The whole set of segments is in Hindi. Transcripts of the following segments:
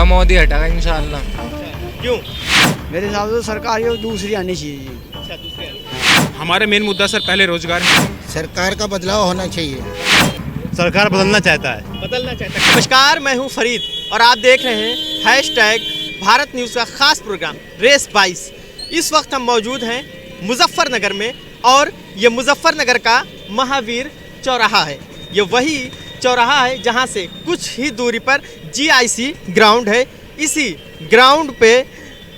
मोदी हटेगा इंशाल्लाह। क्यों? मेरे हिसाब से सरकार ये दूसरी आनी चाहिए जी। अच्छा, दूसरे हमारे मेन मुद्दा सर पहले रोजगार है। सरकार का बदलाव होना चाहिए। सरकार बदलना चाहता है। बदलना चाहता है। नमस्कार, मैं हूं फरीद और आप देख रहे हैं हैशटैग भारत न्यूज़ का खास प्रोग्राम रेस 22। इस वक्त हम मौजूद हैं मुजफ्फरनगर में और ये मुजफ्फरनगर का महावीर चौराहा है। ये वही चौराहा है जहां से कुछ ही दूरी पर GIC ग्राउंड है। इसी ग्राउंड पे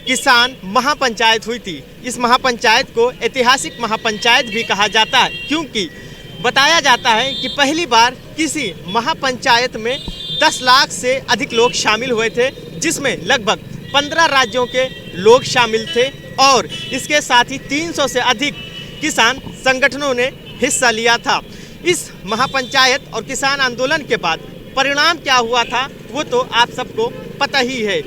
किसान महापंचायत हुई थी। इस महापंचायत को ऐतिहासिक महापंचायत भी कहा जाता है, क्योंकि बताया जाता है कि पहली बार किसी महापंचायत में 10 लाख से अधिक लोग शामिल हुए थे, जिसमें लगभग 15 राज्यों के लोग शामिल थे और इसके साथ ही 300 से अधिक किसान संगठनों ने हिस्सा लिया था। इस महापंचायत और किसान आंदोलन के बाद परिणाम क्या हुआ था वो तो आप सबको पता ही है।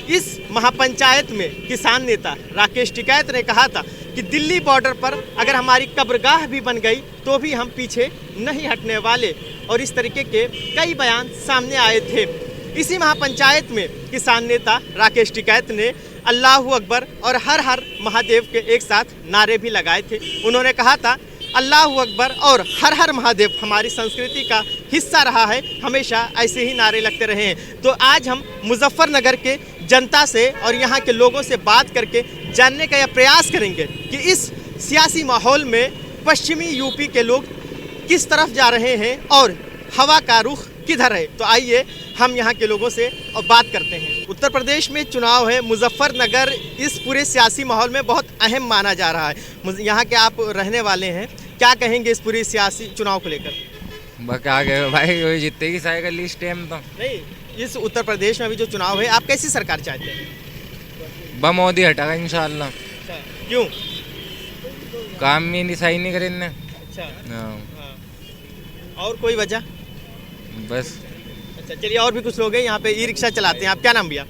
इस महापंचायत में किसान नेता राकेश टिकैत ने कहा था कि दिल्ली बॉर्डर पर अगर हमारी कब्रगाह भी बन गई तो भी हम पीछे नहीं हटने वाले, और इस तरीके के कई बयान सामने आए थे। इसी महापंचायत में किसान नेता राकेश टिकैत ने अल्लाहू अकबर और हर हर महादेव के एक साथ नारे भी लगाए थे। उन्होंने कहा था अल्लाहू अकबर और हर हर महादेव हमारी संस्कृति का हिस्सा रहा है, हमेशा ऐसे ही नारे लगते रहे हैं। तो आज हम मुजफ्फरनगर के जनता से और यहाँ के लोगों से बात करके जानने का यह प्रयास करेंगे कि इस सियासी माहौल में पश्चिमी यूपी के लोग किस तरफ जा रहे हैं और हवा का रुख किधर है। तो आइए हम यहाँ के लोगों से और बात करते हैं। उत्तर प्रदेश में चुनाव है। मुजफ्फरनगर इस पूरे सियासी माहौल में बहुत अहम माना जा रहा है। यहाँ के आप रहने वाले हैं, क्या कहेंगे इस पूरे सियासी चुनाव को लेकर? बका गए भाई, वही जीतेगी साइकिल लिस्ट टाइम तो नहीं, इस उत्तर प्रदेश में अभी जो चुनाव है आप कैसी सरकार चाहते हैं? मोदी हटेगा इंशाल्लाह। क्यों? काम भी नहीं सही नहीं करे इनने। अच्छा, हाँ, और कोई वजह? बस। अच्छा, चलिए, और भी कुछ लोग हैं यहाँ पे ई रिक्शा चलाते हैं। आप क्या नाम भैया?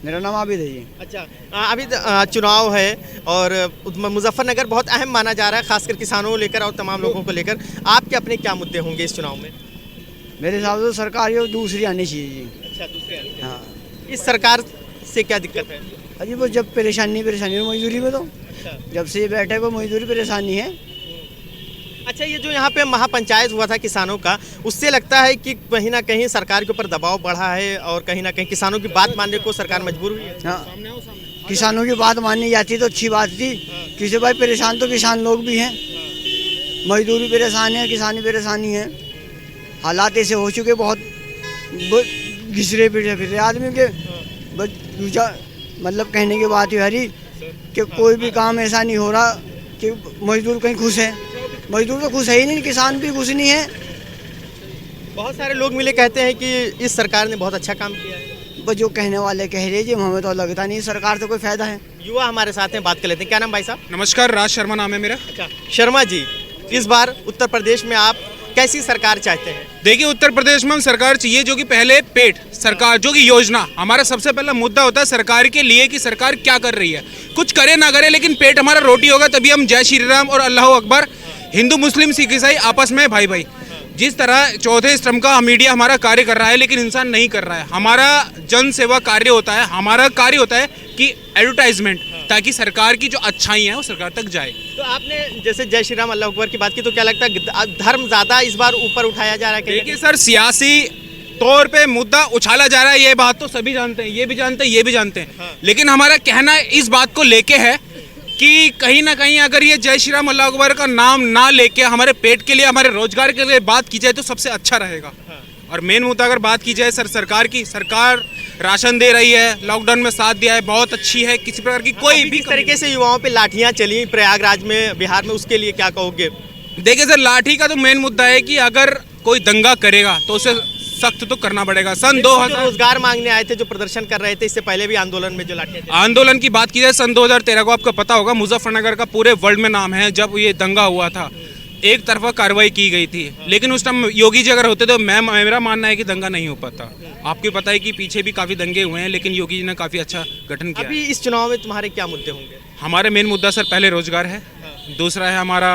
मेरा नाम आबिद है जी। अच्छा, अभी चुनाव है और मुजफ्फरनगर बहुत अहम माना जा रहा है, खासकर किसानों को लेकर और तमाम लोगों को लेकर। आपके अपने क्या मुद्दे होंगे इस चुनाव में? मेरे हिसाब से सरकार ये दूसरी आनी चाहिए जी। अच्छा, दूसरे हाँ, इस सरकार से क्या दिक्कत है? अजी वो जब परेशानी है मजदूरी में, तो अच्छा, जब से ये बैठे को मजदूरी परेशानी है। अच्छा, ये जो यहाँ पे महापंचायत हुआ था किसानों का, उससे लगता है कि कहीं ना कहीं सरकार के ऊपर दबाव बढ़ा है और कहीं ना कहीं किसानों की बात मानने को सरकार मजबूर हुई है। हाँ, किसानों की बात माननी जाती तो अच्छी बात थी। किसी भाई परेशान तो किसान लोग भी हैं, मजदूरी परेशान है, किसानी परेशानी है। हालात ऐसे हो चुके बहुत घिसरे पिटे फिर आदमी के। बस दूसरा मतलब कहने की बात है हरी कि कोई भी काम ऐसा नहीं हो रहा कि मजदूर कहीं खुश है। मजदूर तो खुश है ही नहीं, किसान भी खुश नहीं है। बहुत सारे लोग मिले कहते हैं कि इस सरकार ने बहुत अच्छा काम किया है। बस जो कहने वाले कह रहे जी, हमें तो लगता नहीं सरकार से कोई फायदा है। युवा हमारे साथ हैं, बात कर लेते हैं। क्या नाम भाई साहब? नमस्कार, राज शर्मा नाम है मेरा। अच्छा, शर्मा जी, इस बार उत्तर प्रदेश में आप कैसी सरकार चाहते हैं? देखिए, उत्तर प्रदेश में हम सरकार चाहिए जो कि पहले पेट सरकार, जो कि योजना, हमारा सबसे पहला मुद्दा होता है सरकार के लिए कि सरकार क्या कर रही है। कुछ करे ना करे, लेकिन पेट हमारा रोटी होगा तभी हम जय श्री राम और अल्लाह अकबर, हिंदू मुस्लिम सिख ईसाई आपस में भाई भाई। जिस तरह चौथे स्तंभ का मीडिया हमारा कार्य कर रहा है, लेकिन इंसान नहीं कर रहा है। हमारा जन सेवा कार्य होता है, हमारा कार्य होता है कि एडवर्टाइजमेंट, ताकि सरकार की जो अच्छाई है वो सरकार तक जाए। तो आपने जैसे जय श्री राम अल्लाह अकबर की बात की, तो क्या लगता है धर्म ज्यादा इस बार ऊपर उठाया जा रहा है? देखिए सर, सियासी तौर पे मुद्दा उछाला जा रहा है, ये बात तो सभी जानते हैं, ये भी जानते हैं, ये भी जानते हैं। हाँ। लेकिन हमारा कहना इस बात को लेके है कि कहीं ना कहीं अगर ये जय श्री राम अल्लाह अकबर का नाम ना लेके हमारे पेट के लिए, हमारे रोजगार के लिए बात की जाए तो सबसे अच्छा रहेगा। हाँ। और मेन मुद्दा अगर बात की जाए सरकार की, सरकार राशन दे रही है, लॉकडाउन में साथ दिया है, बहुत अच्छी है, किसी प्रकार की कोई भी इस तरीके से युवाओं पे लाठियां चली प्रयागराज में, बिहार में, उसके लिए क्या कहोगे? देखिए सर, लाठी का तो मेन मुद्दा है कि अगर कोई दंगा करेगा तो उसे सख्त तो करना पड़ेगा। सन 2000 रोजगार मांगने आए थे, जो प्रदर्शन कर रहे थे, इससे पहले भी आंदोलन में जो लाठियां चली। आंदोलन की बात की जाए, सन 2013 को आपको पता होगा, मुजफ्फरनगर का पूरे वर्ल्ड में नाम है। जब ये दंगा हुआ था, एक तरफा कार्रवाई की गई थी, लेकिन उस टाइम योगी जी अगर होते तो मेरा मानना है कि दंगा नहीं हो पाता। आपको पता है कि पीछे भी काफ़ी दंगे हुए हैं, लेकिन योगी जी ने काफ़ी अच्छा गठन किया। अभी इस चुनाव में तुम्हारे क्या मुद्दे होंगे? हमारे मेन मुद्दा सर पहले रोजगार है, दूसरा है हमारा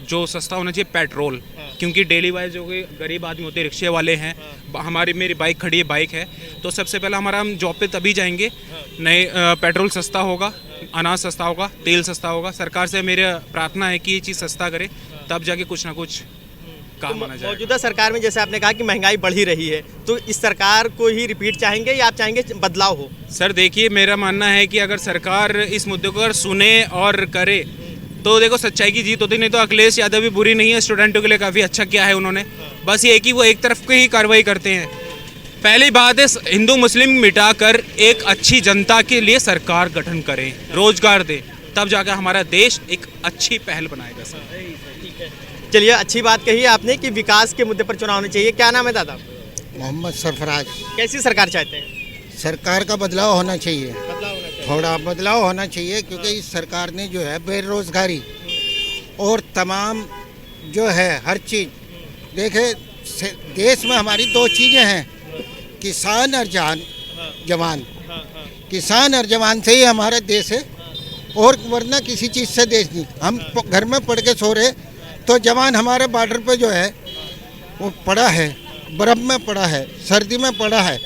जो सस्ता होना चाहिए पेट्रोल, क्योंकि डेली वाइज जो कोई गरीब आदमी होते हैं, रिक्शे वाले हैं, मेरी बाइक खड़ी है, बाइक है, तो सबसे पहला हम जॉब पे तभी जाएंगे नए पेट्रोल सस्ता होगा, अनाज सस्ता होगा, तेल सस्ता होगा। सरकार से मेरी प्रार्थना है कि ये चीज़ सस्ता करे, तब जाके कुछ ना कुछ काम आना जाए। मौजूदा सरकार में जैसे आपने कहा कि महंगाई बढ़ ही रही है, तो इस सरकार को ही रिपीट चाहेंगे या आप चाहेंगे बदलाव हो? सर देखिए, मेरा मानना है कि अगर सरकार इस मुद्दे को अगर सुने और करे तो देखो सच्चाई की जीत होती, नहीं तो अखिलेश यादव भी बुरी नहीं है, स्टूडेंटों के लिए काफ़ी अच्छा किया है उन्होंने। बस ये कि वो एक तरफ की ही कार्रवाई करते हैं। पहली बात है हिंदू मुस्लिम मिटाकर एक अच्छी जनता के लिए सरकार गठन करें, रोजगार दे, तब जाकर हमारा देश एक अच्छी पहल बनाएगा। सर चलिए, अच्छी बात कही आपने कि विकास के मुद्दे पर चुनाव होने चाहिए। क्या नाम है दादा? मोहम्मद सरफराज। कैसी सरकार चाहते हैं? सरकार का बदलाव होना चाहिए, बदलाव होना चाहिए। थोड़ा बदलाव होना चाहिए, क्योंकि इस सरकार ने जो है बेरोजगारी और तमाम जो है हर चीज़ देखे, देश में हमारी दो चीज़ें हैं, किसान और जवान। किसान और जवान से ही हमारा देश है, और वरना किसी चीज़ से देश नहीं। हम घर में पढ़ के सो रहे तो जवान हमारे बॉर्डर पे जो है वो पड़ा है, बर्फ़ में पड़ा है, सर्दी में पड़ा है,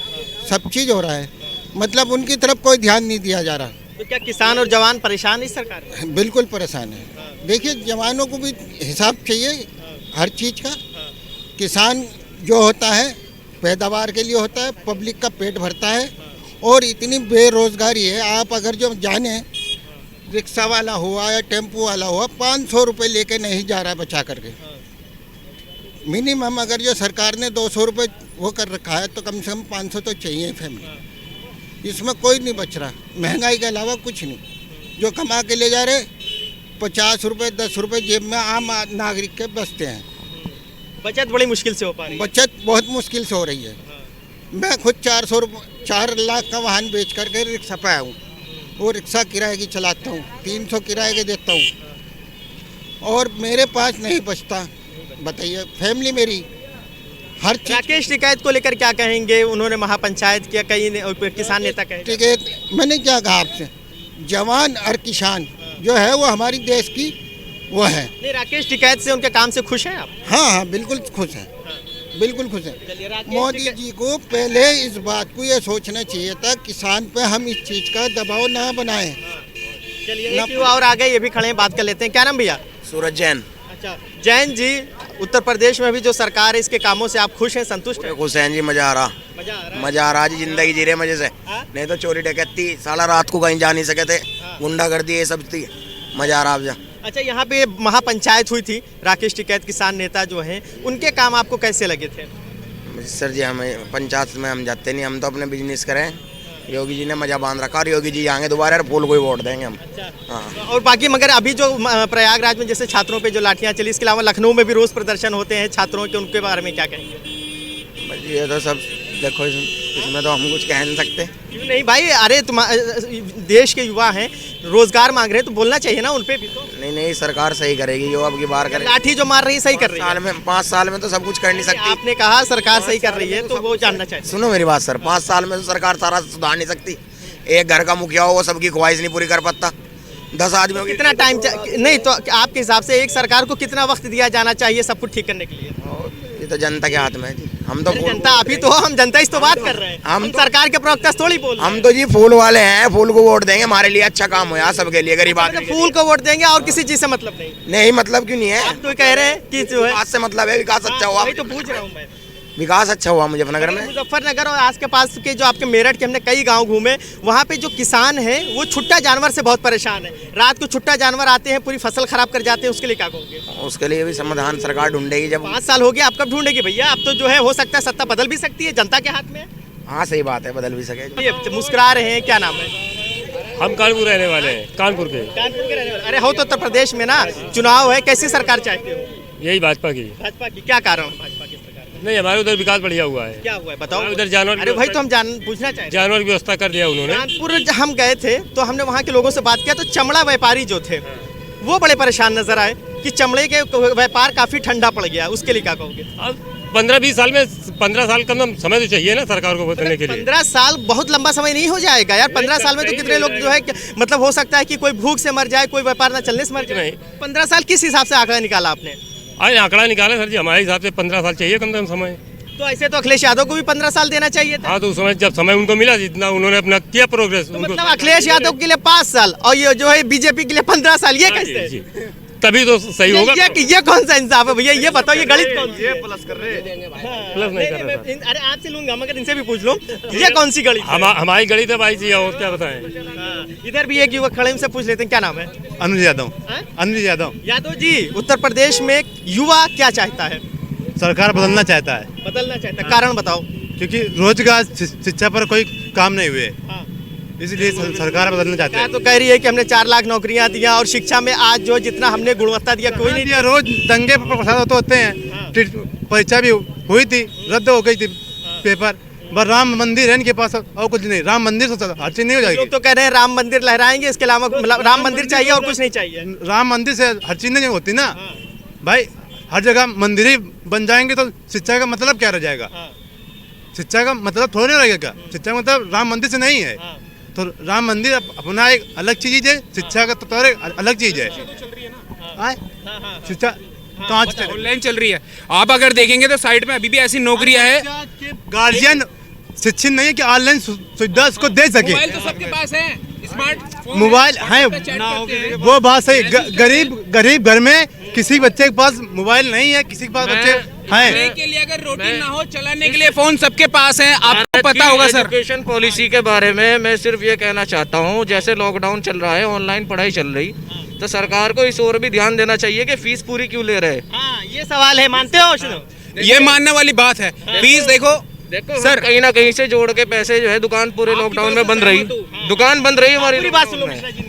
सब चीज़ हो रहा है, मतलब उनकी तरफ कोई ध्यान नहीं दिया जा रहा। तो क्या किसान और जवान परेशान है इस सरकार से? बिल्कुल परेशान है। देखिए, जवानों को भी हिसाब चाहिए हर चीज़ का। किसान जो होता है पैदावार के लिए होता है, पब्लिक का पेट भरता है, और इतनी बेरोजगारी है। आप अगर जो जाने, रिक्शा वाला हुआ या टेम्पो वाला हुआ, 500 रुपये लेके नहीं जा रहा है बचा करके। मिनिमम अगर जो सरकार ने 200 रुपये वो कर रखा है, तो कम से कम 500 तो चाहिए फैमिली। इसमें कोई नहीं बच रहा, महंगाई के अलावा कुछ नहीं। जो कमा के ले जा रहे 50 रुपये 10 रुपये जेब में आम नागरिक के बचते हैं। बचत बड़ी मुश्किल से हो पा रही है। बचत बहुत मुश्किल से हो रही है। मैं खुद 4 लाख का वाहन बेच करके रिक्शा पे आया हूँ, वो रिक्शा किराए की चलाता हूँ, 300 किराए के देता हूँ, और मेरे पास नहीं बचता। बताइए, फैमिली मेरी हर चीज़। राकेश टिकैत को लेकर क्या कहेंगे? उन्होंने महापंचायत किया, कई किसान नेता कहे। टिकैत मैंने क्या कहा आपसे, जवान और किसान जो है वो हमारी देश की वो है। नहीं, राकेश टिकैत से उनके काम से खुश हैं आप? हाँ हाँ, बिल्कुल खुश है, बिल्कुल खुश है। मोदी जी को पहले इस बात को ये सोचना चाहिए था, किसान पे हम इस चीज़ का दबाव ना बनाएं। चलिए, एक युवा और आ गए, ये भी खड़े हैं, बात कर लेते हैं। क्या नाम भैया? सूरज जैन। अच्छा, जैन जी, उत्तर प्रदेश में भी जो सरकार है इसके कामों से आप खुश हैं, संतुष्ट हैं? खुश हैं जी, मजा आ रहा। मजा आ रहा जी, जिंदगी जी रहे मजे से। नहीं तो चोरी डकैती, साला रात को कहीं जा नहीं सके थे, गुंडागर्दी ये सब थी, मजा आ रहा अब। अच्छा, यहाँ पे महापंचायत हुई थी, राकेश टिकैत किसान नेता जो हैं, उनके काम आपको कैसे लगे थे? सर जी, हमें पंचायत में हम जाते नहीं, हम तो अपने बिजनेस करें। योगी जी ने मजा बांध रखा, और योगी जी आएंगे दोबारा, फूल को ही वोट देंगे हम। हाँ। और बाकी मगर अभी जो प्रयागराज में जैसे छात्रों पे जो लाठियां चली, इसके अलावा लखनऊ में भी रोज प्रदर्शन होते हैं छात्रों के, उनके बारे में क्या कहेंगे? ये तो सब देखो, इसमें तो हम कुछ कह नहीं सकते। क्यों नहीं भाई, अरे तुम देश के युवा हैं, रोजगार मांग रहे हैं, तो बोलना चाहिए ना उन पे भी। तो नहीं, सरकार सही करेगी जो अब की बार करे। लाठी जो मार रही है सही कर रही है। 5 साल में तो सब कुछ कर नहीं सकती। आपने कहा सरकार सही कर रही है, तो वो जानना चाहिए। सुनो मेरी बात सर, 5 साल में तो सरकार सारा सुधार नहीं सकती। एक घर का मुखिया हो, वो सबकी ख्वाहिश नहीं पूरी कर पाता। 10 आदमियों कितना टाइम नहीं, तो आपके हिसाब से एक सरकार को कितना वक्त दिया जाना चाहिए सब कुछ ठीक करने के लिए? ये तो जनता के हाथ में है जी। हम तो जनता, अभी तो हम जनता इस तो बात कर रहे हैं, हम सरकार के प्रवक्ता थोड़ी बोल रहे हैं। हम तो जी फूल वाले हैं, फूल को वोट देंगे, हमारे लिए अच्छा काम हो यार, सबके लिए, गरीब आदमी। फूल को वोट देंगे और किसी चीज से मतलब नहीं? मतलब क्यों नहीं है? आप तो कह रहे हैं कि जो है विकास से मतलब है, विकास अच्छा हुआ। तो पूछ रहा हूँ मैं, विकास अच्छा हुआ मुजफ्फरनगर में। मुजफ्फरनगर और आस के पास के जो आपके मेरठ के हमने कई गांव घूमे, वहाँ पे जो किसान हैं वो छुट्टा जानवर से बहुत परेशान है। रात को छुट्टा जानवर आते हैं, पूरी फसल खराब कर जाते हैं, उसके लिए क्या कहोगे? उसके लिए भी समाधान सरकार ढूंढेगी। जब 5 साल हो गए, आप कब ढूंढेगी भैया? अब तो जो है हो सकता है सत्ता बदल भी सकती है, जनता के हाथ में है। हाँ सही बात है, बदल भी सके। ये मुस्कुरा रहे हैं, क्या नाम है? हम कानपुर रहने वाले हैं, कानपुर के रहने वाले। अरे हो तो उत्तर प्रदेश में ना चुनाव है, कैसी सरकार चाहते हो? यही भाजपा की। भाजपा की? क्या कारण है भाजपा की सरकार? नहीं, हमारे उधर विकास बढ़िया हुआ है। क्या हुआ है बताओ? उधर जानवर, अरे भाई तो हम पूछना चाहते हैं। जानवर की व्यवस्था कर दिया उन्होंने। कानपुर हम गए थे तो हमने वहाँ के लोगों से बात किया, तो चमड़ा व्यापारी जो थे वो बड़े परेशान नजर आए कि चमड़े के व्यापार काफी ठंडा पड़ गया, उसके लिए क्या कहोगे? अब 15-20 साल में 15 साल कम समय तो चाहिए ना सरकार को बदलने के लिए। 15 साल बहुत लंबा समय नहीं हो जाएगा यार। 15 साल में तो कितने लोग जो है मतलब हो सकता है कि कोई भूख से मर जाए, कोई व्यापार ना चलने से मर जाए। 15 साल किस हिसाब से आंकड़ा निकाला आपने? आज आंकड़ा निकाले सर जी, हमारे हिसाब से 15 साल चाहिए कम से कम समय। तो ऐसे तो अखिलेश यादव को भी 15 साल देना चाहिए था। हाँ, तो उस समय जब समय उनको मिला, जितना उन्होंने अपना किया प्रोग्रेस, तो मतलब अखिलेश यादव के लिए 5 साल और ये जो है बीजेपी के लिए 15 साल, ये कैसे? जी, तभी तो सही होगा। ये कौन सा इंसाफ है भैया, ये बताओ, ये गणित कौन सी है? प्लस नहीं कर रहे सर। अरे आपसे लूंगा मगर इनसे भी पूछ लो, ये कौन सी गणित? हमारी गणित है भाई जी, और क्या बताएं। इधर भी एक युवक खड़े, उनसे पूछ लेते हैं, क्या नाम है? अनुज यादव। हाँ? अनुज यादव। यादव जी, उत्तर प्रदेश में युवा क्या चाहता है? सरकार बदलना चाहता है, बदलना चाहता है, कारण बताओ। क्योंकि रोजगार शिक्षा पर कोई काम नहीं हुए, हाँ। इसलिए सरकार बदलना चाहते हैं। तो कह रही है कि हमने 4 लाख नौकरियां दिया और शिक्षा में आज जो जितना हमने गुणवत्ता दिया कोई नहीं दिया। रोज दंगे प्रसाद होते हैं, परीक्षा भी हुई थी, रद्द हो गई थी पेपर, बस राम मंदिर है इनके पास और कुछ नहीं। राम मंदिर से हर चीज नहीं हो जाएगी। लोग तो कह रहे हैं राम मंदिर लहराएंगे, इसके अलावा मतलब राम मंदिर चाहिए और कुछ नहीं चाहिए। राम मंदिर से हर चीज नहीं होती ना भाई, हर जगह मंदिर ही बन जाएंगे तो शिक्षा का मतलब क्या रह जाएगा? शिक्षा का मतलब थोड़ी नहीं रहेगा। शिक्षा का मतलब राम मंदिर से नहीं है, तो राम मंदिर अपना एक अलग चीज है, शिक्षा का तो एक अलग चीज है। शिक्षा ऑनलाइन चल रही है, आप अगर देखेंगे तो साइड में अभी भी ऐसी नौकरियां है। गार्जियन शिक्षित नहीं है कि ऑनलाइन सुविधा उसको दे सके। मोबाइल तो सबके पास है, स्मार्टफोन मोबाइल है, वो बात सही। गरीब घर में किसी बच्चे के पास मोबाइल नहीं है, किसी के पास बच्चे हैं। के लिए अगर रोटी ना हो, चलाने के लिए फोन सबके पास है, आपको पता होगा सर। एजुकेशन पॉलिसी के बारे में मैं सिर्फ ये कहना चाहता हूँ, जैसे लॉकडाउन चल रहा है, ऑनलाइन पढ़ाई चल रही, तो सरकार को इस ओर भी ध्यान देना चाहिए कि फीस पूरी क्यों ले रहे। हाँ, ये सवाल है, मानते हो? ये मानने वाली बात है। फीस देखो सर, कहीं ना कहीं से जोड़ के पैसे जो है, दुकान पूरे लॉकडाउन में बंद रही, दुकान बंद रही हमारी, बात सुनो मिश्रा जी।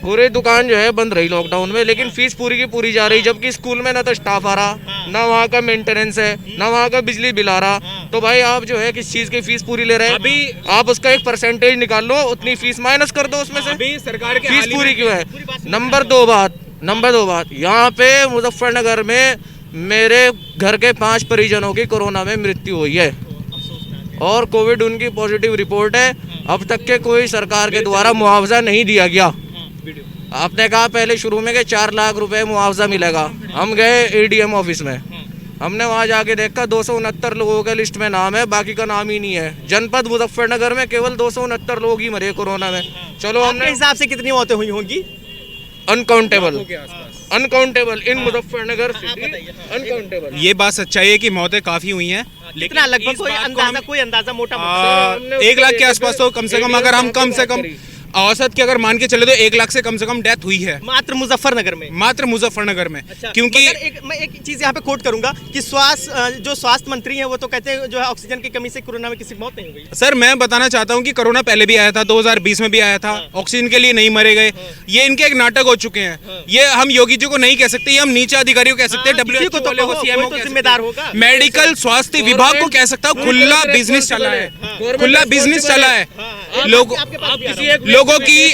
पूरी दुकान जो है बंद रही लॉकडाउन में, लेकिन फीस पूरी की पूरी जा रही, जबकि स्कूल में ना तो स्टाफ आ रहा, ना वहाँ का मेंटेनेंस है, ना वहाँ का बिजली बिल आ रहा। तो भाई आप जो है किस चीज की फीस पूरी ले रहे हैं? अभी आप उसका एक परसेंटेज निकाल लो, उतनी फीस माइनस कर दो उसमें से। अभी सरकार के फीस पूरी क्यों है? नंबर दो बात, यहाँ पे मुजफ्फरनगर में मेरे घर के 5 परिजनों की कोरोना में मृत्यु हुई है और कोविड उनकी पॉजिटिव रिपोर्ट है। अब तक के कोई सरकार के द्वारा मुआवजा नहीं दिया गया। आपने कहा पहले शुरू में कि 4 लाख रुपए मुआवजा मिलेगा। हम गए एडीएम ऑफिस में, हमने वहाँ जाके देखा 269 लोगों के लिस्ट में नाम है, बाकी का नाम ही नहीं है। जनपद मुजफ्फरनगर में केवल 269 लोग ही मरे कोरोना में। चलो, हमने हिसाब से कितनी मौतें हुई होंगी? अनकाउंटेबल इन मुजफ्फरनगर सिटी, अनकाउंटेबल। ये बात सच्चाई है कि मौतें काफी हुई हैं, लेकिन लगभग कोई अंदाजा मोटा 1 लाख के आसपास तो कम से कम, अगर हम कम से कम औसत की अगर मान के चले तो 1 लाख से कम डेथ हुई है मात्र मुजफ्फरनगर में। अच्छा, क्योंकि मैं एक चीज यहाँ पे कोट करूंगा कि जो स्वास्थ्य मंत्री हैं वो तो कहते हैं जो है ऑक्सीजन की कमी से कोरोना में किसी की मौत नहीं हुई। सर मैं बताना चाहता हूँ कि कोरोना पहले भी आया था, 2020 में भी आया था, ऑक्सीजन के लिए नहीं मरे गए। ये इनके एक नाटक हो चुके हैं। ये हम योगी जी को नहीं कह सकते, ये हम नीचे अधिकारियों कह सकते हैं, WHO वाले को, CMO को जिम्मेदार होगा, मेडिकल स्वास्थ्य विभाग को कह सकता हूँ। खुला बिजनेस चला है, लोगों की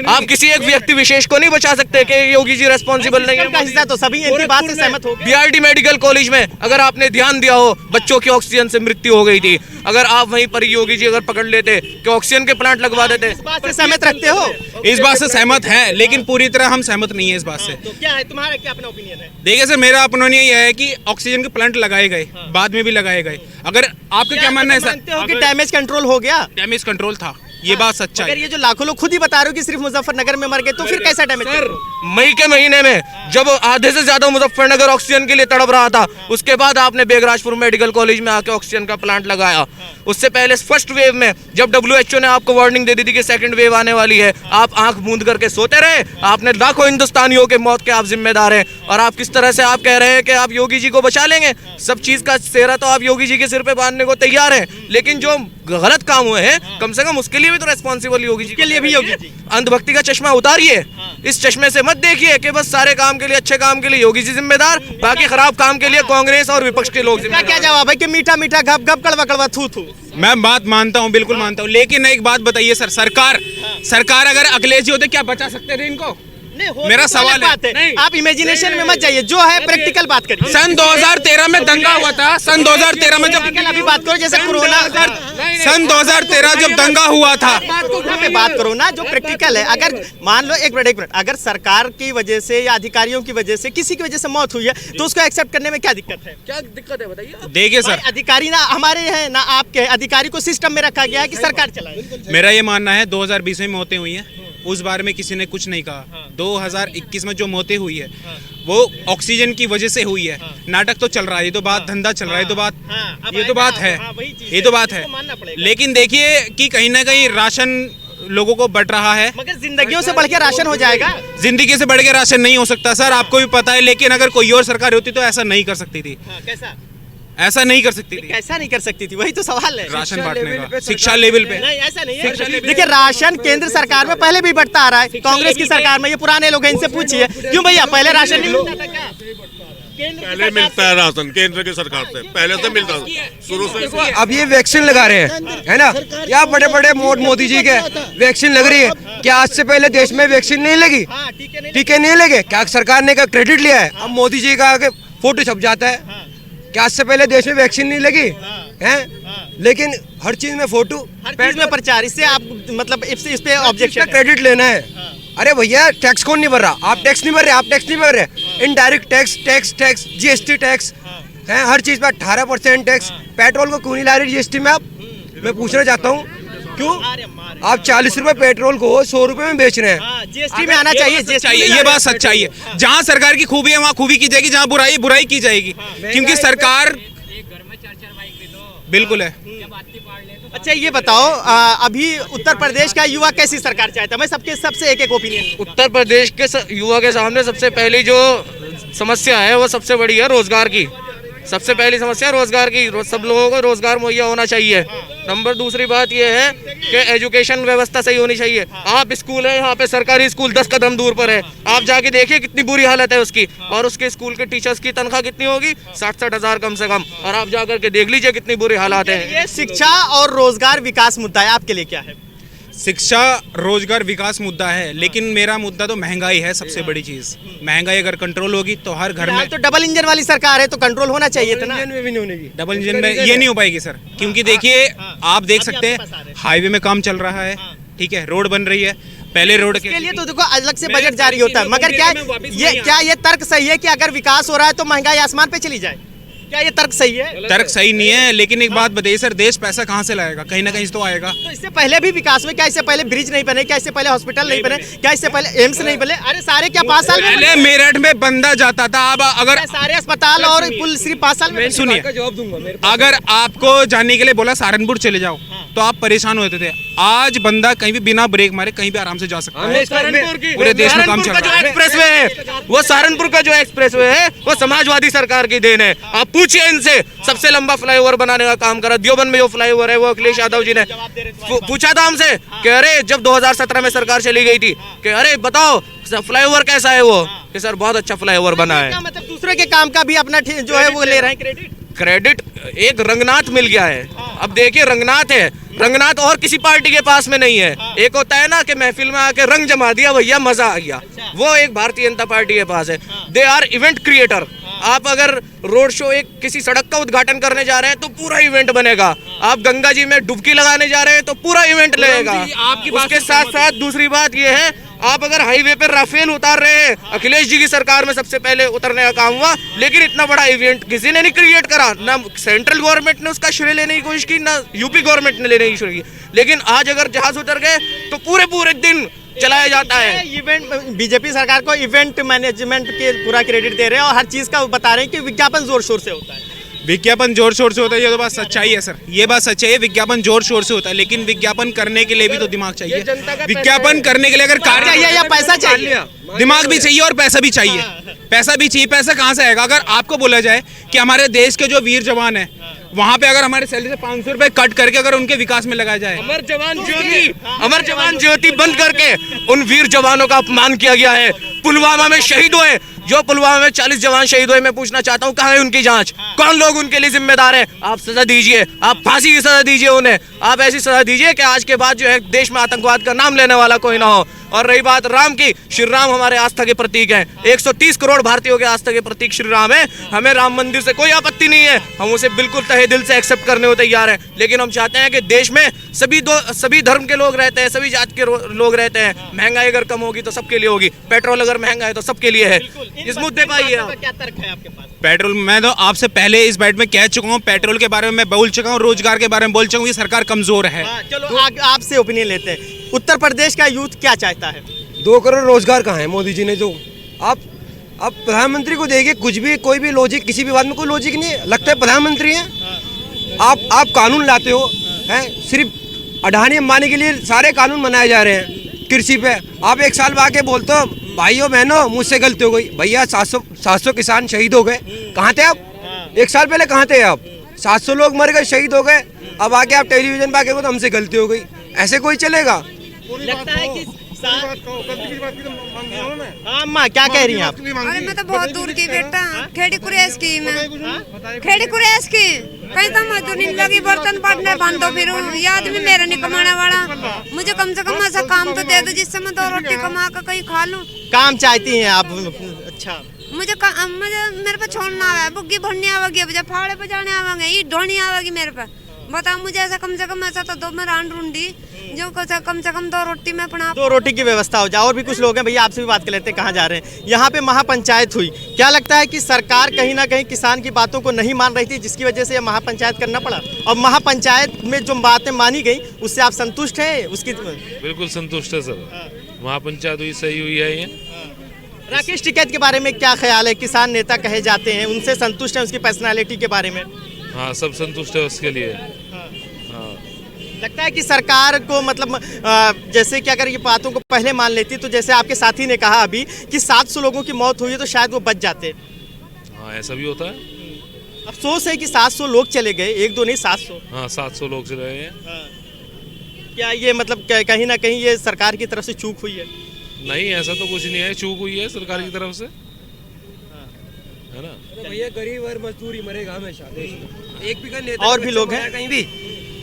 आप किसी एक व्यक्ति विशेष को नहीं बचा सकते कि योगी जी रेस्पॉन्सिबल नहीं है। हिस्सा तो सभी इनकी बात से सहमत हो। बीआरडी मेडिकल कॉलेज में अगर आपने ध्यान दिया हो, बच्चों की ऑक्सीजन से मृत्यु हो गई थी। अगर आप वहीं पर योगी जी अगर पकड़ लेते कि ऑक्सीजन के प्लांट लगवा देते। इस बात से सहमत रखते हो? इस बात से सहमत है, लेकिन पूरी तरह हम सहमत नहीं है इस बात से। तो क्या है तुम्हारा, क्या अपना ओपिनियन है? देखिए सर, मेरा ओपिनियन यह है कि ऑक्सीजन के प्लांट लगाए गए, बाद में भी लगाए गए। अगर आपका क्या मानना है सर? मानते हो कि डैमेज कंट्रोल हो गया? डैमेज कंट्रोल था, ये बात सच्चा है। अगर ये जो लाखों लोग खुद ही बता रहे हो कि सिर्फ मुजफ्फरनगर में मर गए, तो फिर कैसा डैमेज? सर, मई के महीने में जब आधे से ज्यादा मुजफ्फरनगर ऑक्सीजन के लिए तड़प रहा था, उसके बाद आपने बेगराजपुर मेडिकल कॉलेज में आके ऑक्सीजन का प्लांट लगाया। उससे पहले फर्स्ट वेव में जब WHO ने आपको वार्निंग दे दी थी कि सेकंड वेव आने वाली है, आप आंख मूंद करके सोते रहे। आपने लाखों हिंदुस्तानियों के मौत के आप जिम्मेदार हैं, और आप किस तरह से आप कह रहे हैं कि आप योगी जी को बचा लेंगे। सब चीज का सेहरा तो आप योगी जी के सिर पे बांधने को तैयार हैं, लेकिन जो गलत काम हुए हैं कम से कम उसके लिए भी तो रेस्पॉन्सिबल योगी जी के लिए भी योगी जी। अंधभक्ति का चश्मा उतारिए, इस चश्मे से मत देखिए कि बस सारे काम के लिए, अच्छे काम के लिए योगी जी जिम्मेदार, बाकी खराब काम के लिए कांग्रेस और विपक्ष के लोग जिम्मेदार। क्या जवाब है कि मीठा मीठा घप घप कड़वा कड़वा थू थू? मैं बात मानता हूँ, बिल्कुल मानता हूँ, लेकिन एक बात बताइए सर, सरकार अगर अखिलेश जी होते क्या बचा सकते थे इनको? मेरा सवाल है, आप इमेजिनेशन में मत जाइए, जो है प्रैक्टिकल बात करिए। सन 2013 में दंगा हुआ था, सन 2013 में जब अभी बात करो जैसे कोरोना, सन 2013 जब दंगा हुआ था, पे बात करो ना जो प्रैक्टिकल है। अगर मान लो एक मिनट, अगर सरकार की वजह से या अधिकारियों की वजह से किसी की वजह से मौत हुई है तो उसको एक्सेप्ट करने में क्या दिक्कत है? क्या दिक्कत है बताइए। देखिए सर, अधिकारी ना हमारे हैं ना आपके, अधिकारी को सिस्टम में रखा गया है कि सरकार चलाए। मेरा ये मानना है 2020 में मौतें हुई हैं, उस बारे में किसी ने कुछ नहीं कहा। 2021 में जो मौतें हुई है वो ऑक्सीजन की वजह से हुई है। नाटक तो चल रहा है, ये तो बात धंधा चल रहा है, ये तो बात है, ये तो बात है। लेकिन देखिए कि कहीं ना कहीं राशन लोगों को बट रहा है, मगर जिंदगियों से बढ़ के राशन हो जाएगा। जिंदगी से बढ़ के राशन नहीं हो सकता सर, आपको भी पता है। लेकिन अगर कोई और सरकार होती तो ऐसा नहीं कर सकती थी। कैसा ऐसा नहीं कर सकती थी? कैसा नहीं कर सकती थी, वही तो सवाल है। राशन बांटने का शिक्षा लेवल पे नहीं, ऐसा नहीं है। देखिए राशन केंद्र सरकार में पहले भी बढ़ता आ रहा है, कांग्रेस की सरकार में। ये पुराने लोग हैं, इनसे पूछिए क्यों भैया पहले राशन नहीं मिलता था क्या? पहले मिलता है राशन केंद्र की सरकार से, पहले से मिलता था शुरू से। अब ये वैक्सीन लगा रहे हैं, है ना? क्या बड़े बड़े मोदी जी के वैक्सीन लग रही है, क्या आज से पहले देश में वैक्सीन नहीं लगी? टीके नहीं लगे? क्या सरकार ने का क्रेडिट लिया है? अब मोदी जी का फोटो छप जाता है। क्या आज से पहले देश में वैक्सीन नहीं लगी है? लेकिन हर चीज में फोटो, हर चीज में प्रचार, इससे आप मतलब इस पे ऑब्जेक्शन क्रेडिट लेना है। अरे भैया टैक्स कौन नहीं भर रहा? आप टैक्स नहीं भर रहे, आप टैक्स नहीं भर रहे। इनडायरेक्ट टैक्स, जीएसटी टैक्स है, हर चीज पे 18% टैक्स। पेट्रोल को क्यों नहीं ला रही जीएसटी में आप? मैं पूछना चाहता हूँ क्यों? आप 40 रुपए पेट्रोल को 100 रुपए में बेच रहे हैं। जीएसटी में आना चाहिए, ये बात सच्चाई है। जहाँ सरकार की खूबी है वहाँ खूबी की जाएगी, जहाँ बुराई बुराई की जाएगी, क्योंकि सरकार बिल्कुल है। अच्छा ये बताओ, अभी उत्तर प्रदेश का युवा कैसी सरकार चाहता है? मैं सबसे एक ओपिनियन। उत्तर प्रदेश के युवा के सामने सबसे पहली जो समस्या है वो सबसे बड़ी है रोजगार की। सबसे पहली समस्या रोजगार की, सब लोगों को रोजगार मुहैया होना चाहिए। नंबर दूसरी बात ये है कि एजुकेशन व्यवस्था सही होनी चाहिए। आप स्कूल है, यहाँ पे सरकारी स्कूल 10 कदम दूर पर है, आप जाके देखिए कितनी बुरी हालत है उसकी। और उसके स्कूल के टीचर्स की तनख्वाह कितनी होगी? 60-60 हजार कम से कम। और आप जाकर के देख लीजिए कितनी बुरी हालात है। ये शिक्षा और रोजगार विकास मुद्दा है, आपके लिए क्या है? शिक्षा रोजगार विकास मुद्दा है, लेकिन मेरा मुद्दा तो महंगाई है। सबसे बड़ी चीज महंगाई अगर कंट्रोल होगी तो हर घर में, तो डबल इंजन वाली सरकार है तो कंट्रोल होना चाहिए था ना। डबल इंजन में ये नहीं हो पाएगी सर, क्योंकि देखिए आप देख सकते हैं हाईवे में काम चल रहा है, ठीक है, रोड बन रही है। पहले रोड के लिए तो देखो अलग से बजट जारी होता है, मगर क्या ये तर्क सही है कि अगर विकास हो रहा है तो महंगाई आसमान पे चली जाए? क्या ये तर्क सही है? तर्क सही नहीं है, लेकिन एक बात बताइए सर, देश पैसा कहाँ से लाएगा? कहीं ना कहीं से तो आएगा। तो इससे पहले भी विकास में, क्या इससे पहले ब्रिज नहीं बने? क्या इससे पहले हॉस्पिटल नहीं बने? क्या इससे पहले एम्स नहीं बने? अरे सारे क्या 5 साल में? पहले मेरठ में बंदा जाता था, अब अगर सारे अस्पताल और पुल सिर्फ 5 साल में। सुनिए, अगर आपको जाने के लिए बोला सहारनपुर चले जाओ तो आप परेशान होते थे। आज बंदा कहीं भी बिना ब्रेक मारे कहीं भी आराम से जा सकता है। पूरे देश में काम चल रहा है। एक्सप्रेसवे है वो, सहारनपुर का जो एक्सप्रेसवे है वो समाजवादी सरकार की देन है। आप पूछिए इनसे, सबसे लंबा फ्लाईओवर बनाने का काम करा। देवबंद में जो फ्लाईओवर है वो अखिलेश यादव जी ने पूछा था हमसे कि अरे जब 2017 में सरकार चली गई थी कि अरे बताओ फ्लाईओवर कैसा है वो, कि सर बहुत अच्छा फ्लाईओवर बना है। मतलब दूसरे के काम का भी अपना जो है वो ले रहे हैं क्रेडिट। एक रंगनाथ मिल गया है। अब देखिए रंगनाथ है, रंगनाथ और किसी पार्टी के पास में नहीं है। एक होता है ना कि महफिल में आके रंग जमा दिया भैया मजा आ गया, वो एक भारतीय जनता पार्टी के पास है। They are event creator. आप अगर रोड शो एक किसी सड़क का उद्घाटन करने जा रहे हैं तो पूरा इवेंट बनेगा। आप गंगा जी में डुबकी लगाने जा रहे हैं तो पूरा इवेंट लगेगा। उसके साथ साथ दूसरी बात ये है, आप अगर हाईवे पर राफेल उतार रहे हैं, अखिलेश जी की सरकार में सबसे पहले उतरने का काम हुआ, लेकिन इतना बड़ा इवेंट किसी ने नहीं क्रिएट करा। ना सेंट्रल गवर्नमेंट ने उसका श्रेय लेने की कोशिश की, ना यूपी गवर्नमेंट ने लेने की कोशिश की। लेकिन आज अगर जहाज उतर गए तो पूरे दिन चलाया जाता है। इवेंट बीजेपी सरकार को इवेंट मैनेजमेंट के पूरा क्रेडिट दे रहे हैं और हर चीज का बता रहे हैं कि विज्ञापन जोर शोर से होता है। विज्ञापन जोर शोर से होता है, ये तो बात सच्चाई है सर, ये बात सच्चाई है। विज्ञापन जोर शोर से होता है, लेकिन विज्ञापन करने के लिए भी तो दिमाग चाहिए। विज्ञापन करने के लिए अगर कार्य चाहिए या पैसा चाहिए, दिमाग भी चाहिए और पैसा भी चाहिए। पैसा भी चाहिए, पैसा कहाँ से आएगा? अगर आपको बोला जाए कि हमारे देश के जो वीर जवान है वहाँ पे अगर हमारे सैलरी से 500 रुपए कट करके अगर उनके विकास में लगाया जाए, अमर जवान ज्योति बंद करके उन वीर जवानों का अपमान किया गया है। पुलवामा में शहीद हुए जो पुलवामा में 40 जवान शहीद हुए, मैं पूछना चाहता हूँ कहाँ है उनकी जांच? कौन लोग उनके लिए जिम्मेदार है? आप सजा दीजिए, आप फांसी की सजा दीजिए उन्हें, आप ऐसी सजा दीजिए कि आज के बाद जो है देश में आतंकवाद का नाम लेने वाला कोई ना हो। और रही बात राम की, श्री राम हमारे आस्था के प्रतीक हैं, 130 करोड़ भारतीयों के आस्था के प्रतीक श्री राम है। हमें राम मंदिर से कोई आपत्ति नहीं है, हम उसे बिल्कुल तहे दिल से एक्सेप्ट करने को तैयार हैं, लेकिन हम चाहते हैं कि देश में सभी धर्म के लोग रहते हैं, सभी जात के लोग रहते हैं। महंगाई अगर कम होगी तो सबके लिए होगी, पेट्रोल अगर महंगा है तो सबके लिए है। इस मुद्दे पर आइए आप। क्या तर्क है आपके पास? पेट्रोल, मैं तो आपसे पहले इस बैठ में कह चुका हूँ, पेट्रोल के बारे में मैं बोल चुका हूँ, रोजगार के बारे में बोल चुका हूँ, ये सरकार कमजोर है। चलो आपसे ओपिनियन लेते हैं। उत्तर प्रदेश का यूथ क्या चाहता है? 2 करोड़ रोजगार कहाँ है मोदी जी ने? जो आप प्रधानमंत्री को देखिए, कुछ भी कोई भी लॉजिक, किसी भी बात में कोई लॉजिक नहीं है, लगता है प्रधानमंत्री हैं। आप कानून लाते हो हैं, सिर्फ अडानी अंबानी के लिए सारे कानून बनाए जा रहे हैं कृषि पे। आप 1 साल बाद के बोलते हो भाइयों बहनों मुझसे गलती हो गई। भैया 700 किसान शहीद हो गए, कहाँ थे आप? 1 साल पहले कहाँ थे आप? 700 लोग मर गए, शहीद हो गए, अब आके आप टेलीविजन पे आके तो हमसे गलती हो गई, ऐसे कोई चलेगा? लगता है कि अम्मा क्या कह रही हैं आप? अरे मैं तो बहुत दूर की बेटा, खेड़ी कुरेश की मैं, खेड़ी कुरेश की, कहीं तो मजदूरी नहीं लगी, बर्तन पड़ने बांधो फिर ये आदमी मेरा नहीं कमाने वाला, मुझे कम से कम ऐसा काम तो दे दो जिससे मैं 2 रोटी कमा कर कहीं खा लूं। काम चाहती हैं आप? अच्छा, मुझे मेरे पे छोड़ना आवे, बुग्गी भरनी आवेगी, मुझे फावड़े पे जाने आवेंगे, ये ढोनी आवेगी मेरे पे। बताओ मुझे ऐसा कम से कम ऐसा तो 2 में रान ढूंढी जो कम से कम 2 रोटी में अपना 2 रोटी की व्यवस्था हो जाए। और भी कुछ लोग हैं, भैया आपसे भी बात कर लेते हैं, कहाँ जा रहे हैं? यहाँ पे महापंचायत हुई, क्या लगता है कि सरकार कहीं ना कहीं किसान की बातों को नहीं मान रही थी, जिसकी वजह से ये महापंचायत करना पड़ा? और महापंचायत में जो बातें मानी गई उससे आप संतुष्ट हैं? उसकी बिल्कुल संतुष्ट है सर, महापंचायत हुई, सही हुई है ये। राकेश टिकैत के बारे में क्या ख्याल है? किसान नेता कहे जाते हैं, उनसे संतुष्ट हैं उसकी पर्सनालिटी के बारे में? हाँ, सब संतुष्ट है उसके लिए। लगता है कि सरकार को मतलब जैसे कि अगर ये बातों को पहले मान लेती, तो जैसे आपके साथी ने कहा अभी कि 700 लोगों की मौत हुई है तो शायद वो बच जाते। हाँ, ऐसा भी होता है। अफसोस है कि 700 लोग चले गए, 1-2 नहीं 700। हाँ, 700 लोग चले गए हैं। क्या ये मतलब कहीं ना कहीं ये सरकार की तरफ से चूक हुई है? नहीं, ऐसा तो कुछ नहीं है, चूक हुई है सरकार की तरफ से, है ना। भैया गरीब और मजदूर ही मरेगा हमेशा देश में, एक भी का नेता और भी लोग हैं कहीं भी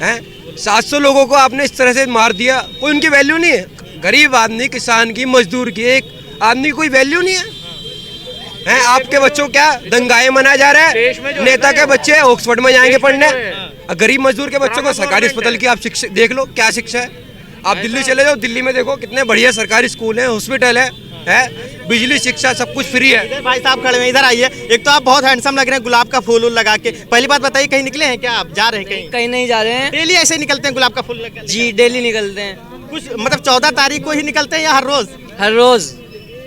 हैं। 700 लोगों को आपने इस तरह से मार दिया, कोई उनकी वैल्यू नहीं है। गरीब आदमी, किसान की, मजदूर की, एक आदमी कोई वैल्यू नहीं है। आपके बच्चों क्या दंगाएं मनाया जा रहा है? नेता के बच्चे ऑक्सफोर्ड में जाएंगे पढ़ने, गरीब मजदूर के बच्चों को सरकारी अस्पताल की आप शिक्षा देख लो, क्या शिक्षा है। आप दिल्ली चले जाओ, दिल्ली में देखो कितने बढ़िया सरकारी स्कूल है, हॉस्पिटल है, बिजली, शिक्षा, सब कुछ फ्री है। भाई साहब खड़े हैं, इधर आइए। एक तो आप बहुत हैंडसम लग रहे हैं, गुलाब का फूल लगा के। पहली बात बताइए, कहीं निकले हैं क्या आप? जा रहे हैं कहीं? कहीं नहीं जा रहे हैं, डेली ऐसे निकलते हैं गुलाब का फूल लगा? जी डेली निकलते हैं। कुछ मतलब 14 तारीख को ही निकलते हैं या हर रोज? हर रोज।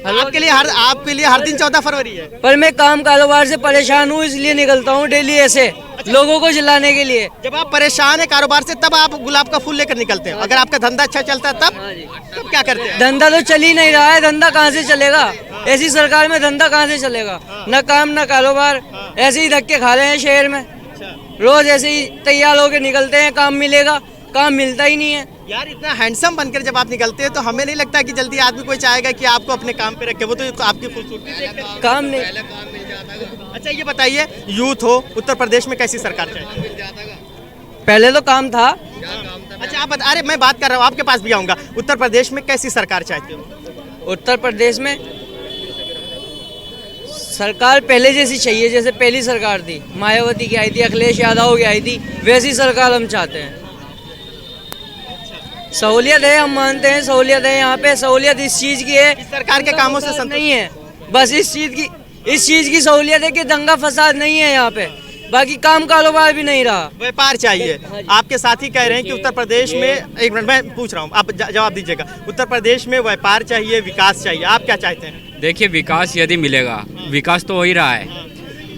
आपके लिए हर दिन 14 फरवरी है? पर मैं काम कारोबार से परेशान हूँ, इसलिए निकलता हूँ डेली ऐसे लोगों को जिलाने के लिए। जब आप परेशान है कारोबार से, तब आप गुलाब का फूल लेकर निकलते हैं? अगर आपका धंधा अच्छा चलता है तब क्या करते हैं? धंधा तो चल ही नहीं रहा है, धंधा कहाँ से चलेगा? ऐसी सरकार में धंधा कहाँ से चलेगा? न काम न कारोबार, ऐसे ही धक्के खा रहे हैं शहर में। रोज ऐसे ही तैयार होकर निकलते हैं, काम मिलेगा, काम मिलता ही नहीं है। यार इतना हैंडसम बनकर जब आप निकलते हैं तो हमें नहीं लगता कि जल्दी आदमी कोई चाहेगा कि आपको अपने काम पे रखे, वो तो आपकी खूबसूरती देखकर काम नहीं। अच्छा ये बताइए, यूथ हो उत्तर प्रदेश में कैसी सरकार चाहिए? पहले तो काम था। अच्छा आप अरे मैं बात कर रहा हूँ, आपके पास भी आऊँगा। उत्तर प्रदेश में कैसी सरकार चाहते हो? उत्तर प्रदेश में सरकार पहले जैसी चाहिए, जैसे पहली सरकार थी, मायावती की आई थी, अखिलेश यादव की आई थी, वैसी सरकार हम चाहते हैं। सहूलियत है, हम मानते हैं सहूलियत है, यहाँ पे सहूलियत इस चीज़ की है, सरकार के कामों से नहीं है, बस इस चीज़ की सहूलियत है कि दंगा फसाद नहीं है यहाँ पे, बाकी काम कारोबार भी नहीं रहा। व्यापार चाहिए। आपके साथी कह रहे हैं कि उत्तर प्रदेश में, एक मिनट मैं पूछ रहा हूँ, आप जवाब दीजिएगा। उत्तर प्रदेश में व्यापार चाहिए, विकास चाहिए, आप क्या चाहते हैं? देखिए, विकास यदि मिलेगा, विकास तो हो ही रहा है,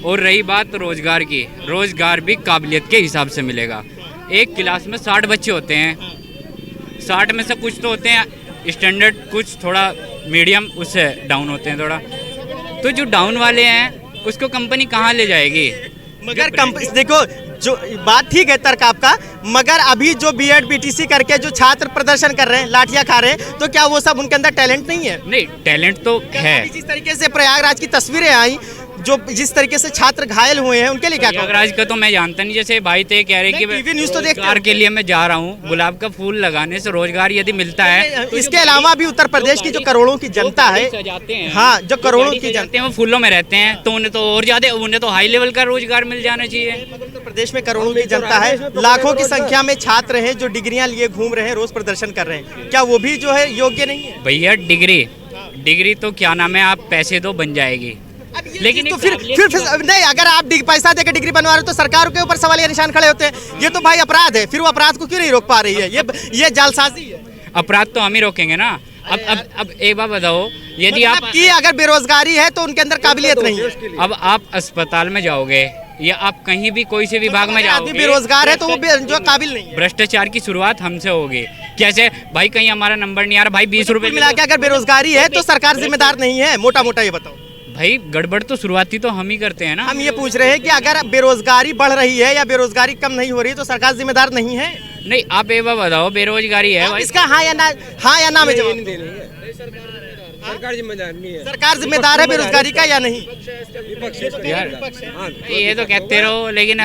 और रही बात रोजगार की, रोजगार भी काबिलियत के हिसाब से मिलेगा। एक क्लास में 60 बच्चे होते हैं, 60 में से कुछ तो होते हैं स्टैंडर्ड, कुछ थोड़ा मीडियम, उससे डाउन होते हैं थोड़ा। तो जो डाउन वाले हैं उसको कंपनी कहाँ ले जाएगी? मगर देखो जो बात ठीक है तर्क आपका, मगर अभी जो बीएड बीटीसी करके जो छात्र प्रदर्शन कर रहे हैं, लाठियां खा रहे हैं, तो क्या वो सब उनके अंदर टैलेंट नहीं है? नहीं, टैलेंट तो है। जिस तरीके से प्रयागराज की तस्वीरें आई, जो जिस तरीके से छात्र घायल हुए हैं, उनके लिए क्या कहोगे? प्रयागराज का तो मैं जानता नहीं, जैसे भाई थे कह रहे कि टीवी न्यूज़ तो देखते रोजगार के लिए मैं जा रहा हूँ, गुलाब का फूल लगाने से रोजगार यदि मिलता है तो इसके अलावा भी उत्तर प्रदेश की जो करोड़ों की जनता है, हाँ, जो करोड़ों की जनता है वो फूलों में रहते हैं, तो उन्हें तो और ज्यादा, उन्हें तो हाई लेवल का रोजगार मिल जाना चाहिए। उत्तर प्रदेश में करोड़ों की जनता है, लाखों की संख्या में छात्र हैं जो डिग्रियां लिए घूम रहे हैं, रोज प्रदर्शन कर रहे हैं, क्या वो भी जो है योग्य नहीं है? भैया डिग्री तो क्या नाम है, आप पैसे दो बन जाएगी, लेकिन तो फिर नहीं, अगर आप पैसा देकर डिग्री बनवा रहे हो तो सरकार के ऊपर सवाल या निशान खड़े होते हैं। ये तो भाई अपराध है, फिर वो अपराध को क्यों नहीं रोक पा रही है? ये जालसाजी है। अपराध तो हम ही रोकेंगे ना। अब एक बात बताओ, यदि आप की अगर बेरोजगारी है तो उनके अंदर काबिलियत नहीं है। अब आप अस्पताल में जाओगे या आप कहीं भी कोई से विभाग में जाओगे, बेरोजगार है तो वो जो काबिल नहीं है। भ्रष्टाचार की शुरुआत हमसे होगी। कैसे भाई, कहीं हमारा नंबर नहीं आ रहा भाई, 20 रुपए मिला के अगर बेरोजगारी है तो सरकार जिम्मेदार नहीं है? मोटा मोटा ये बताओ भाई, गड़बड़ तो शुरुआती तो हम ही करते हैं ना। हम ये पूछ रहे हैं कि अगर बेरोजगारी बढ़ रही है या बेरोजगारी कम नहीं हो रही तो सरकार जिम्मेदार नहीं है? नहीं, आप एक बार बताओ, बेरोजगारी है भाई, इसका हाँ या ना में जवाब। सरकार जिम्मेदार नहीं है। सरकार जिम्मेदार है बेरोजगारी का या नहीं? ये तो कहते रहो, लेकिन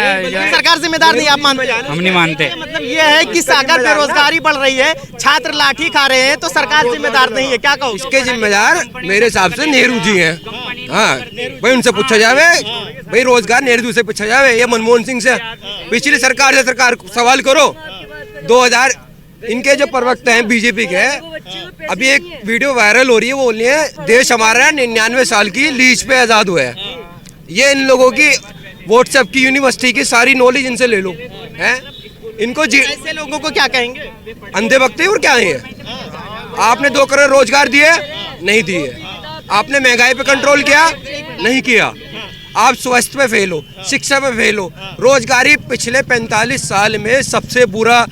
सरकार जिम्मेदार नहीं आप मानते? हम नहीं मानते। मतलब ये है कि अगर बेरोजगारी बढ़ रही है, छात्र लाठी खा रहे हैं, तो सरकार जिम्मेदार नहीं है, क्या कहो? इसके जिम्मेदार मेरे हिसाब से नेहरू जी हैं। हाँ भाई, उनसे पूछा जावे भाई, रोजगार नेहरू से पूछा जावे या मनमोहन सिंह से। पिछली सरकार से सरकार सवाल करो। 2000 इनके जो प्रवक्ता हैं बीजेपी के, अभी एक वीडियो वायरल हो रही है, वो बोल रही है देश हमारा 99 साल की लीज पे आजाद हुआ है। ये इन लोगों की व्हाट्सएप की यूनिवर्सिटी की सारी नॉलेज इनसे ले लो, हैं? इनको ऐसे लोगों को क्या कहेंगे? अंधे भक्ति और क्या है? आपने 2 करोड़ रोजगार दिए, नहीं दिए। आपने महंगाई पे कंट्रोल किया, नहीं किया। आप स्वास्थ्य पे फेल हो, शिक्षा पे फेल हो, रोजगारी पिछले 45 साल में सबसे बुरा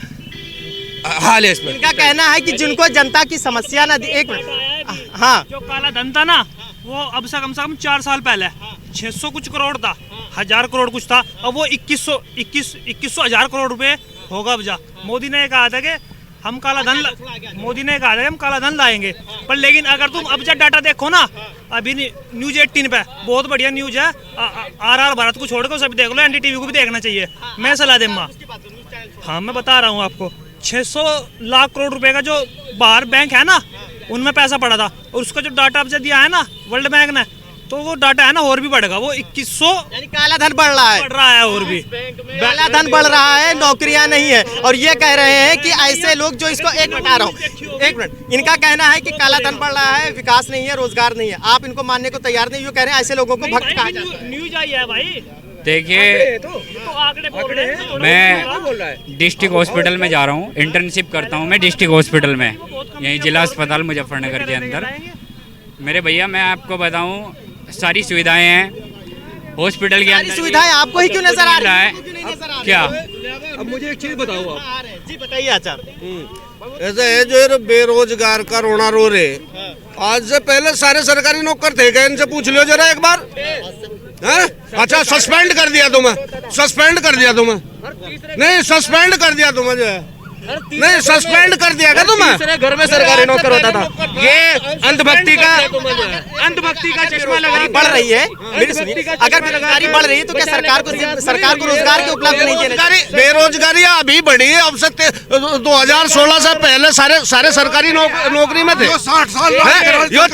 हाल है इसमें। इनका कहना है कि जिनको जनता की समस्या ना एक हाँ, जो काला धन था ना, वो अब से कम 4 साल पहले 600 कुछ करोड़ था, 1000 करोड़ कुछ था, अब वो 2100 1000 करोड़ रुपए होगा। अब जा मोदी ने कहा था कि हम काला धन लाएंगे, पर लेकिन अगर तुम अब जब डाटा देखो ना, अभी न्यूज 18 पे बहुत बढ़िया न्यूज है, RR भारत को छोड़कर सभी देख लो, NDTV को भी देखना चाहिए, मैं सलाह दूंगा। हाँ, मैं बता रहा हूँ आपको, 600 लाख करोड़ रुपए का जो बाहर बैंक है ना, उनमें पैसा पड़ा था, और उसका जो डाटा अब दिया है ना वर्ल्ड बैंक ने, तो वो डाटा है ना और भी बढ़ेगा, वो 2100, यानी काला धन बढ़ रहा है और भी काला धन बढ़ रहा है, नौकरियां नहीं है। और ये कह रहे हैं कि ऐसे लोग जो इसको एक मिनट, इनका कहना है कि काला धन बढ़ रहा है, विकास नहीं है, रोजगार नहीं है। आप इनको मानने को तैयार नहीं, ये कह रहे हैं ऐसे लोगों को भक्त कहा जाता है। न्यूज आई है भाई। देखिए, मैं डिस्ट्रिक्ट हॉस्पिटल में जा रहा हूँ, इंटर्नशिप करता हूँ मैं डिस्ट्रिक्ट हॉस्पिटल में, यही जिला अस्पताल मुजफ्फरनगर के अंदर। मेरे भैया, मैं आपको बताऊँ, सारी सुविधाएं हैं हॉस्पिटल के अंदर। सुविधाएं आपको ही क्यों नजर आ रही है? क्या? अब मुझे एक चीज बताओ आप। जी बताइए आचार्य। ऐसा है जो बेरोजगार का रोना रो रहे, आज से पहले सारे सरकारी नौकर थे क्या? इनसे पूछ लो जरा एक बार। अच्छा, सस्पेंड कर दिया तुम्हें, नहीं सस्पेंड कर दिया तुम्हें, जो है नहीं सस्पेंड कर दिया क्या तुम्हें? घर में सरकारी नौकर होता था। ये अंधभक्ति का चश्मा लगा रही बढ़ रही है। मेरी सुनिए, अगर बेरोजगारी बढ़ रही है तो क्या सरकार को रोजगार के उपलब्ध नहीं देना? बेरोजगारी अभी बढ़ी है, अब से 2016 से पहले सारे सरकारी नौकरी में थे। 60 साल यो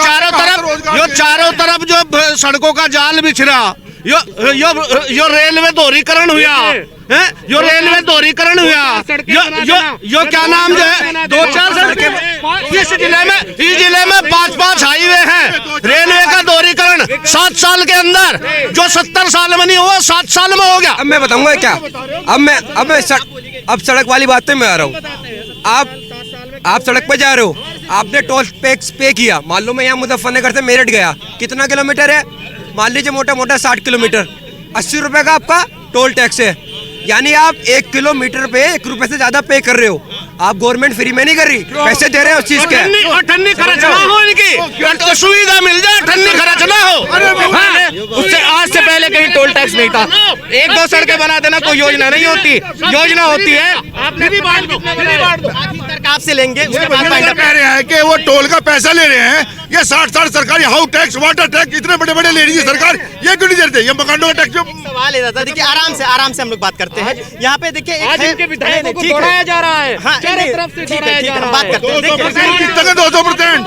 चारों तरफ जो सड़कों का जाल बिछ रहा, यो रेलवे दोहरीकरण हुआ, यो रेलवे दोहरीकरण हुआ, यो क्या नाम जो है 2-4 सड़कें इस जिले में 5-5 हाईवे हैं। रेलवे का दोहरीकरण 7 साल के अंदर, जो 70 साल में नहीं हुआ 7 साल में हो गया। अब मैं बताऊंगा क्या, अब सड़क वाली बात पे मैं आ रहा हूँ। आप सड़क पे जा रहे हो, आपने टोल टैक्स पे किया, मान लो मैं यहाँ मुजफ्फरनगर से मेरठ गया, कितना किलोमीटर है? मान लीजिए मोटा मोटा 60 किलोमीटर, 80 रुपए का आपका टोल टैक्स है, यानी आप 1 किलोमीटर पे 1 रुपए से ज्यादा पे कर रहे हो। आप गवर्नमेंट फ्री में नहीं कर रही, पैसे दे रहे हैं उस चीज के। ठन्नी खर्च ना हो इनकी, तो सुविधा मिल जाए, ठन्नी खर्च ना हो। उससे आज से पहले कहीं टोल टैक्स नहीं था। 1-2 सड़कें बना देना कोई योजना नहीं होती, योजना होती है। आपसे लेंगे कह रहे हैं कि वो टोल का पैसा ले रहे हैं, ये 60 सरकारी हाउस टैक्स, वाटर टैक्स इतने बड़े बड़े ले रही है सरकार, ये क्यों नहीं देते? ये मकानों का टैक्स। सवाल है दादा, देखिए आराम से हम लोग बात करते हैं। यहाँ पे देखिए आज इनके विधायकों को दौड़ाया जा रहा है, चारों तरफ से दौड़ाया जा रहा है। बात करते हैं, 200%।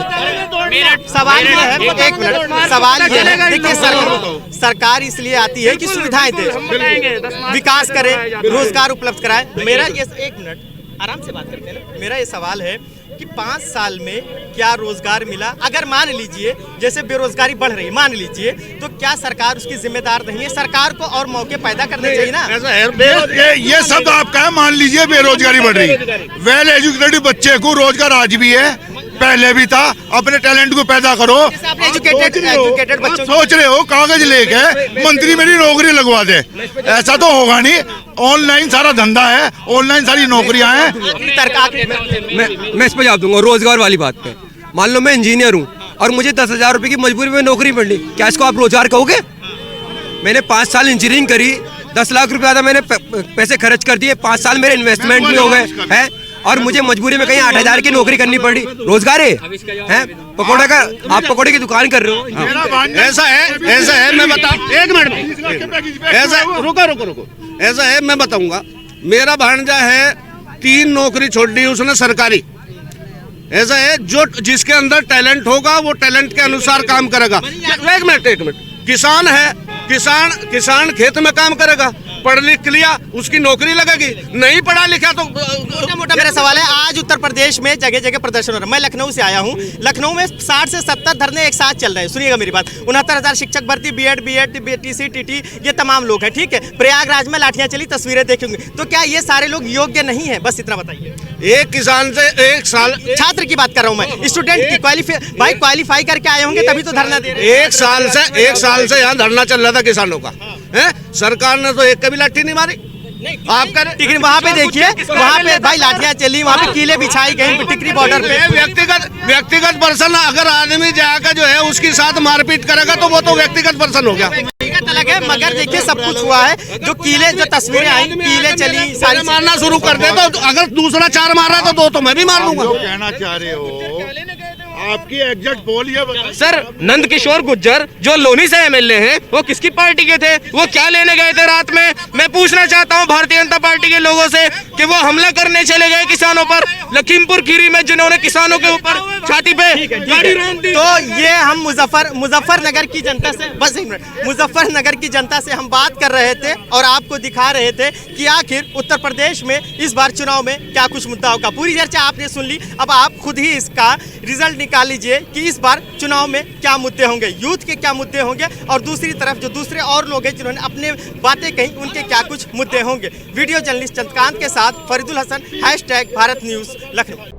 सवाल ये है, एक मिनट, सवाल ये है, देखिए सरकार इसलिए आती है कि सुविधाएं दे, विकास करे, रोजगार उपलब्ध कराए। मेरा ये, एक मिनट आराम से बात करते हैं ना। मेरा ये सवाल है कि 5 साल में क्या रोजगार मिला? अगर मान लीजिए जैसे बेरोजगारी बढ़ रही है, मान लीजिए, तो क्या सरकार उसकी जिम्मेदार नहीं है? सरकार को और मौके पैदा करने चाहिए ना। ऐसा है, ये शब्द आपका है, मान लीजिए बेरोजगारी बढ़ रही है, वेल एजुकेटेड बच्चे को रोजगार आज भी है, पहले भी था, अपने टैलेंट को पैदा करो। एजुकेटेड बच्चों सोच रहे हो कागज लेके मंत्री मेरी नौकरी लगवा दे, ऐसा तो होगा नहीं। ऑनलाइन सारा धंधा है, ऑनलाइन सारी नौकरियां हैं। मैं इस पर जवाब दूंगा रोजगार वाली बात पे। मान लो मैं इंजीनियर हूँ और मुझे 10,000 रुपए की मजबूरी में नौकरी मिल ली, क्या इसको आप रोजगार कहोगे? मैंने 5 साल इंजीनियरिंग करी, 10 लाख रुपए ज्यादा मैंने पैसे खर्च कर दिए, 5 साल मेरे इन्वेस्टमेंट भी हो गए हैं, और मुझे मजबूरी में कहीं 8,000 की नौकरी करनी पड़ी। रोजगार है? पकौड़े का, आप पकौड़े की दुकान कर रहे हो। ऐसा है मैं बताऊं, 1 मिनट, ऐसा रुको, ऐसा है मैं बताऊंगा। मेरा भांजा है, 3 नौकरी छोड़ दी उसने सरकारी। ऐसा है, जो जिसके अंदर टैलेंट होगा वो टैलेंट के अनुसार काम करेगा। 1 मिनट, किसान है, किसान खेत में काम करेगा, पढ़ लिख लिया उसकी नौकरी लगेगी, नहीं पढ़ा लिखा तो मोटा मेरा सवाल है। आज उत्तर प्रदेश में जगह जगह प्रदर्शन हो रहा है। मैं लखनऊ से आया हूँ, लखनऊ में 60 से 70 धरने एक साथ चल रहे हैं। सुनिएगा मेरी बात, 69,000 शिक्षक भर्ती, बीएड, टीसी, टीटी, ये तमाम लोग हैं, ठीक है। प्रयागराज में लाठियां चली, तस्वीरें देखेंगे। तो क्या ये सारे लोग योग्य नहीं है? बस इतना बताइए। एक किसान से 1 साल, छात्र की बात कर रहा हूँ मैं, स्टूडेंट की, क्वालिफाई करके आए होंगे तभी तो धरना दे रहे हैं। 1 साल से यहाँ धरना चल रहा था किसानों का, है सरकार ने तो एक कभी लाठी नहीं मारी। आप कर टिकरी वहाँ पे देखिए, वहाँ पे भाई लाठियां चली, वहाँ पे कीले बिछाई गई टिकरी बॉर्डर पे। व्यक्तिगत पर्सन अगर आदमी जाकर जो है उसके साथ मारपीट करेगा तो वो तो व्यक्तिगत पर्सन हो गया, अलग है। मगर देखिए सब कुछ हुआ है, जो कीले, जो तस्वीरें आई, कीले चली, सारी मारना शुरू कर दे। तो अगर दूसरा 4 मार रहा तो 2 तो मैं भी मार दूंगा। कहना चाह रहे हो, आपकी एग्जैक्ट बोल ये बता। सर, नंद किशोर गुर्जर जो लोनी से एमएलए हैं, वो किसकी पार्टी के थे? वो क्या लेने गए थे रात में? मैं पूछना चाहता हूँ भारतीय जनता पार्टी के लोगों से कि वो हमला करने चले गए किसानों पर, लखीमपुर खीरी में, जिन्होंने किसानों के ऊपर छाती पे गाड़ी रोक दी। तो ये हम मुजफ्फरनगर की जनता से, बस 1 मिनट, मुजफ्फरनगर की जनता से हम बात कर रहे थे और आपको दिखा रहे थे कि आखिर उत्तर प्रदेश में इस बार चुनाव में क्या कुछ मुद्दा होगा। पूरी चर्चा आपने सुन ली, अब आप खुद ही इसका रिजल्ट निकाल लीजिए कि इस बार चुनाव में क्या मुद्दे होंगे, यूथ के क्या मुद्दे होंगे, और दूसरी तरफ जो दूसरे और लोग हैं जिन्होंने अपने बातें कही, उनके क्या कुछ मुद्दे होंगे। वीडियो जर्नलिस्ट चंद्रकांत के साथ फरीदुल हसन, #भारत न्यूज़ लखनऊ।